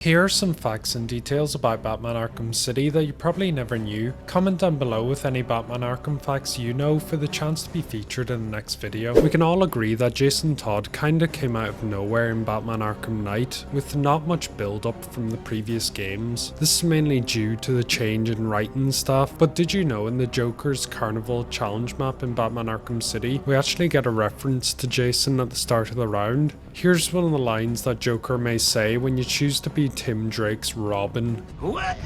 Here are some facts and details about Batman Arkham City that you probably never knew. Comment down below with any Batman Arkham facts you know for the chance to be featured in the next video. We can all agree that Jason Todd kinda came out of nowhere in Batman Arkham Knight, with not much build up from the previous games. This is mainly due to the change in writing staff, but did you know in the Joker's Carnival challenge map in Batman Arkham City, we actually get a reference to Jason at the start of the round? Here's one of the lines that Joker may say when you choose to be Tim Drake's Robin. What?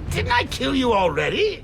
Didn't I kill you already?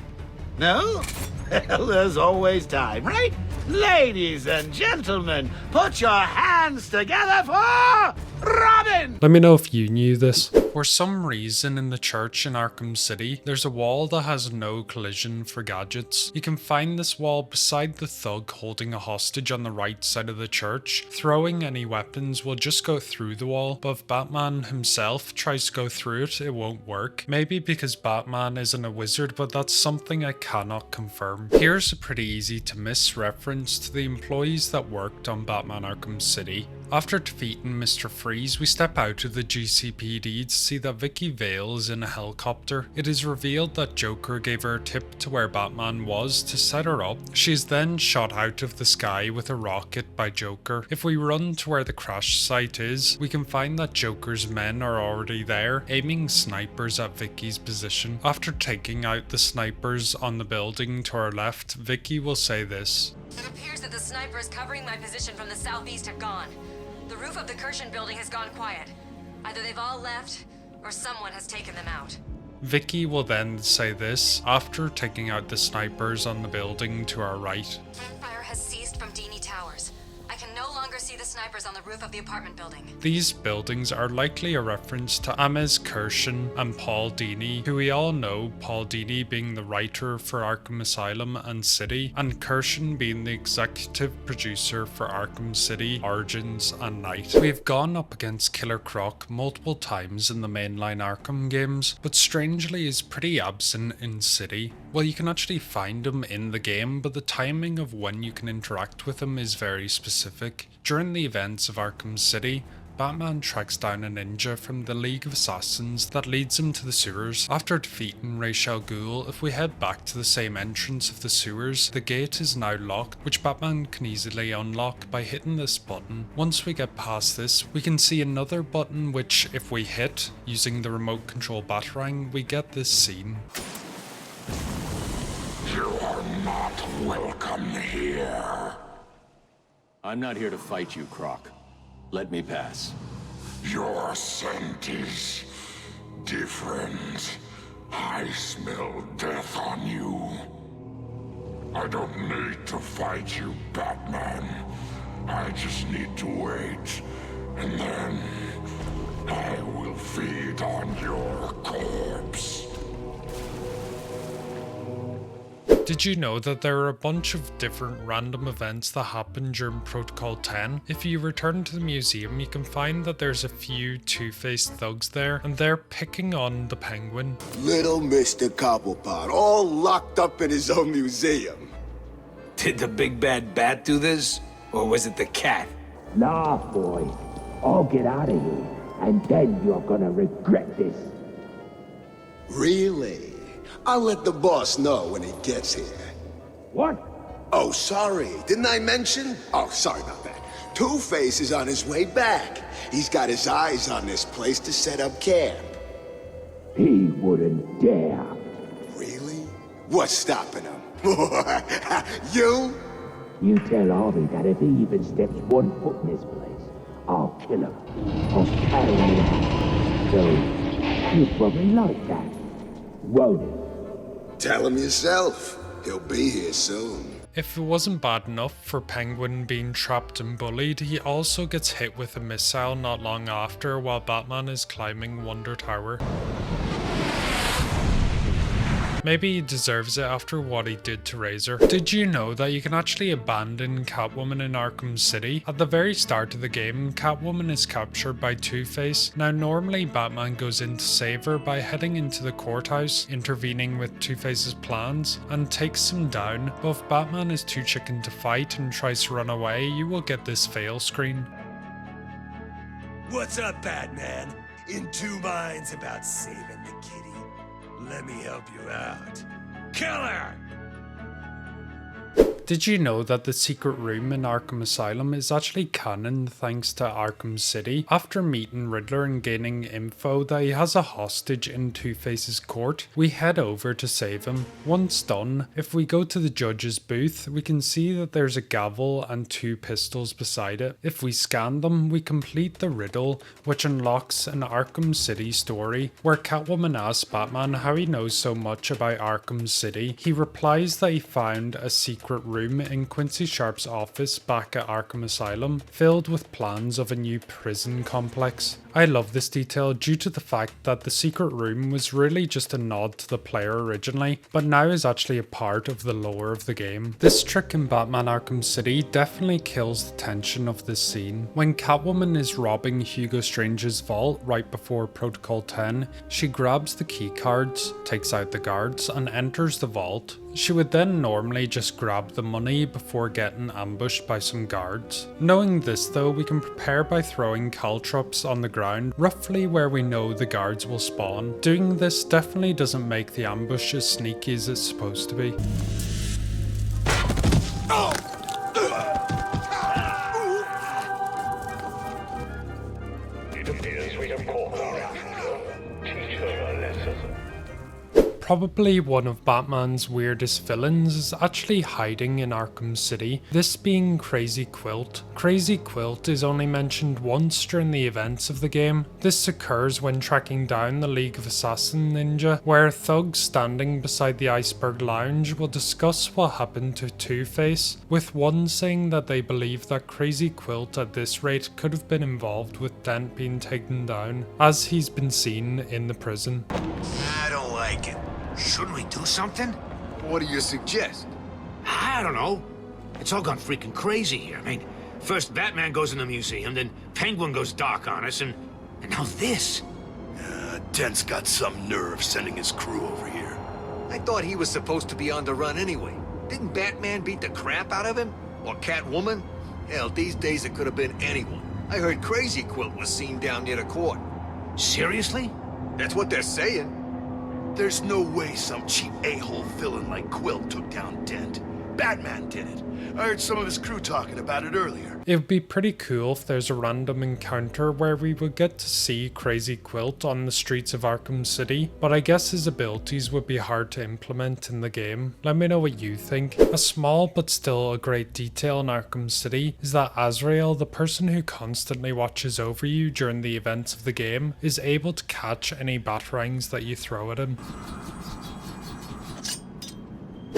No? Well, there's always time, right? Ladies and gentlemen, put your hands together for Robin! Let me know if you knew this. For some reason in the church in Arkham City, there's a wall that has no collision for gadgets. You can find this wall beside the thug holding a hostage on the right side of the church. Throwing any weapons will just go through the wall, but if Batman himself tries to go through it, it won't work. Maybe because Batman isn't a wizard, but that's something I cannot confirm. Here's a pretty easy to miss reference to the employees that worked on Batman Arkham City. After defeating Mr. Freeze, we step out of the GCPD to see that Vicky Vale is in a helicopter. It is revealed that Joker gave her a tip to where Batman was to set her up. She is then shot out of the sky with a rocket by Joker. If we run to where the crash site is, we can find that Joker's men are already there, aiming snipers at Vicky's position. After taking out the snipers on the building to our left, Vicky will say this. It appears that the snipers covering my position from the southeast have gone. The roof of the Kirshen building has gone quiet. Either they've all left, or someone has taken them out. Vicky will then say this after taking out the snipers on the building to our right. Fire has ceased from Dini Towers. I can no longer see the snipers on the roof of the apartment building. These buildings are likely a reference to Amez Kirshen and Paul Dini, who we all know, Paul Dini being the writer for Arkham Asylum and City, and Kirshen being the executive producer for Arkham City, Origins and Knight. We have gone up against Killer Croc multiple times in the mainline Arkham games, but strangely is pretty absent in City. Well, you can actually find him in the game, but the timing of when you can interact with him is very specific. During the events of Arkham City, Batman tracks down a ninja from the League of Assassins that leads him to the sewers. After defeating Ra's al Ghul, if we head back to the same entrance of the sewers, the gate is now locked, which Batman can easily unlock by hitting this button. Once we get past this, we can see another button which, if we hit, using the remote control Batarang, we get this scene. You are not welcome here. I'm not here to fight you, Croc. Let me pass. Your scent is different. I smell death on you. I don't need to fight you, Batman. I just need to wait, and then I will feed on your corpse. Did you know that there are a bunch of different random events that happen during Protocol 10? If you return to the museum, you can find that there's a few two-faced thugs there, and they're picking on the Penguin. Little Mr. Cobblepot, all locked up in his own museum. Did the big bad bat do this? Or was it the cat? Nah, boy. I'll get out of here, and then you're gonna regret this. Really? I'll let the boss know when he gets here. What? Oh, sorry. Didn't I mention? Oh, sorry about that. Two-Face is on his way back. He's got his eyes on this place to set up camp. He wouldn't dare. Really? What's stopping him? You? You tell Harvey that if he even steps 1 foot in this place, I'll kill him. I'll carry him out. So, you probably like that, won't it? Tell him yourself. He'll be here soon. If it wasn't bad enough for Penguin being trapped and bullied, he also gets hit with a missile not long after while Batman is climbing Wonder Tower. Maybe he deserves it after what he did to Razor. Did you know that you can actually abandon Catwoman in Arkham City? At the very start of the game, Catwoman is captured by Two-Face. Now normally Batman goes in to save her by heading into the courthouse, intervening with Two-Face's plans, and takes him down, but if Batman is too chicken to fight and tries to run away, you will get this fail screen. What's up, Batman? in two minds about saving the kitty. Let me help you out. Killer! Did you know that the secret room in Arkham Asylum is actually canon thanks to Arkham City? After meeting Riddler and gaining info that he has a hostage in Two-Face's court, we head over to save him. Once done, if we go to the judge's booth, we can see that there's a gavel and 2 pistols beside it. If we scan them, we complete the riddle, which unlocks an Arkham City story, where Catwoman asks Batman how he knows so much about Arkham City. He replies that he found a secret room in Quincy Sharp's office back at Arkham Asylum, filled with plans of a new prison complex. I love this detail due to the fact that the secret room was really just a nod to the player originally, but now is actually a part of the lore of the game. This trick in Batman Arkham City definitely kills the tension of this scene. When Catwoman is robbing Hugo Strange's vault right before Protocol 10, she grabs the key cards, takes out the guards, and enters the vault. She would then normally just grab the money before getting ambushed by some guards. Knowing this though, we can prepare by throwing caltrops on the ground, roughly where we know the guards will spawn. Doing this definitely doesn't make the ambush as sneaky as it's supposed to be. It appears we have caught our intruder. Teach her a lesson. Probably one of Batman's weirdest villains is actually hiding in Arkham City, this being Crazy Quilt. Crazy Quilt is only mentioned once during the events of the game. This occurs when tracking down the League of Assassin Ninja, where thugs standing beside the Iceberg Lounge will discuss what happened to Two-Face, with one saying that they believe that Crazy Quilt at this rate could have been involved with Dent being taken down, as he's been seen in the prison. I don't like it. Shouldn't we do something? What do you suggest? I don't know. It's all gone freaking crazy here. I mean, first Batman goes in the museum, then Penguin goes dark on us, and now this. Dent's got some nerve sending his crew over here. I thought he was supposed to be on the run anyway. Didn't Batman beat the crap out of him? Or Catwoman? Hell, these days it could have been anyone. I heard Crazy Quilt was seen down near the court. Seriously? That's what they're saying. There's no way some cheap a-hole villain like Quilt took down Dent. Batman did it. I heard some of his crew talking about it earlier. It would be pretty cool if there's a random encounter where we would get to see Crazy Quilt on the streets of Arkham City, but I guess his abilities would be hard to implement in the game. Let me know what you think. A small but still a great detail in Arkham City is that Azrael, the person who constantly watches over you during the events of the game, is able to catch any batarangs that you throw at him.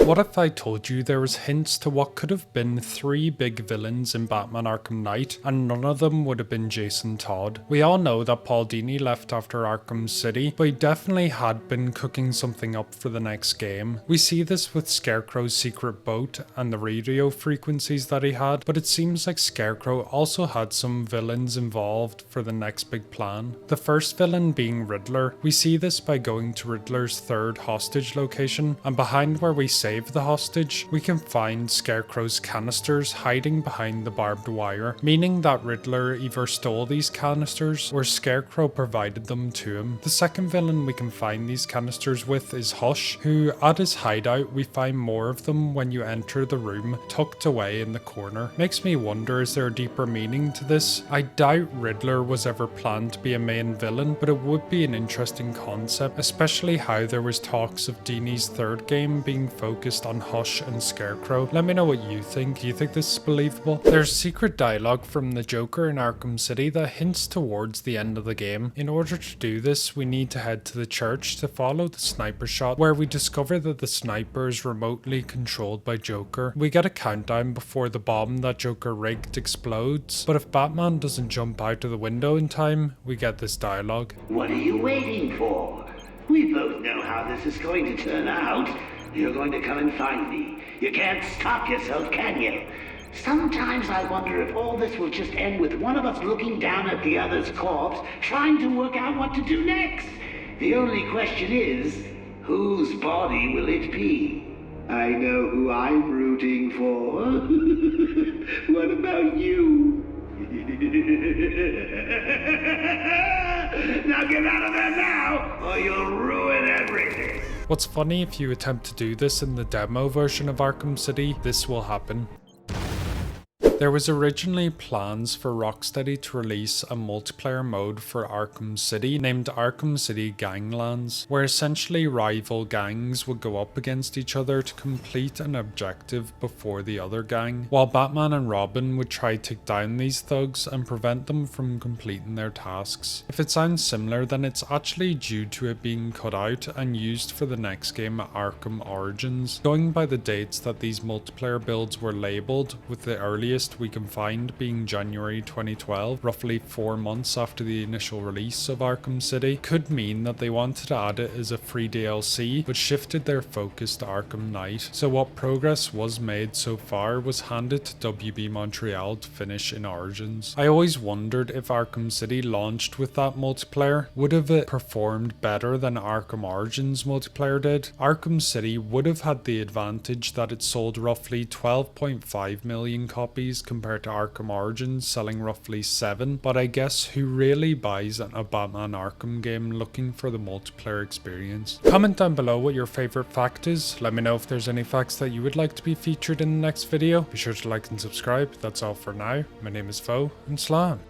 What if I told you there was hints to what could have been 3 big villains in Batman Arkham Knight, and none of them would have been Jason Todd? We all know that Paul Dini left after Arkham City, but he definitely had been cooking something up for the next game. We see this with Scarecrow's secret boat and the radio frequencies that he had, but it seems like Scarecrow also had some villains involved for the next big plan. The first villain being Riddler. We see this by going to Riddler's 3rd hostage location, and behind where we save the hostage, we can find Scarecrow's canisters hiding behind the barbed wire, meaning that Riddler either stole these canisters or Scarecrow provided them to him. The second villain we can find these canisters with is Hush, who at his hideout we find more of them when you enter the room tucked away in the corner. Makes me wonder, is there a deeper meaning to this? I doubt Riddler was ever planned to be a main villain, but it would be an interesting concept, especially how there was talks of Dini's 3rd game being focused on Hush and Scarecrow. Let me know what you think. Do you think this is believable? There's secret dialogue from the Joker in Arkham City that hints towards the end of the game. In order to do this, we need to head to the church to follow the sniper shot, where we discover that the sniper is remotely controlled by Joker. We get a countdown before the bomb that Joker rigged explodes, but if Batman doesn't jump out of the window in time, we get this dialogue. What are you waiting for? We both know how this is going to turn out. You're going to come and find me. You can't stop yourself, can you? Sometimes I wonder if all this will just end with one of us looking down at the other's corpse, trying to work out what to do next. The only question is, whose body will it be? I know who I'm rooting for. What about you? Now get out of there now, or you'll ruin everything. What's funny, if you attempt to do this in the demo version of Arkham City, this will happen. There was originally plans for Rocksteady to release a multiplayer mode for Arkham City named Arkham City Ganglands, where essentially rival gangs would go up against each other to complete an objective before the other gang, while Batman and Robin would try to take down these thugs and prevent them from completing their tasks. If it sounds similar, then it's actually due to it being cut out and used for the next game, Arkham Origins, going by the dates that these multiplayer builds were labelled, with the earliest we can find being January 2012, roughly 4 months after the initial release of Arkham City. Could mean that they wanted to add it as a free DLC, but shifted their focus to Arkham Knight. So what progress was made so far was handed to WB Montreal to finish in Origins. I always wondered if Arkham City launched with that multiplayer, would have it performed better than Arkham Origins multiplayer did? Arkham City would have had the advantage that it sold roughly 12.5 million copies compared to Arkham Origins selling roughly 7, but I guess who really buys a Batman Arkham game looking for the multiplayer experience? Comment down below what your favourite fact is. Let me know if there's any facts that you would like to be featured in the next video. Be sure to like and subscribe. That's all for now. My name is Fo, and Slam.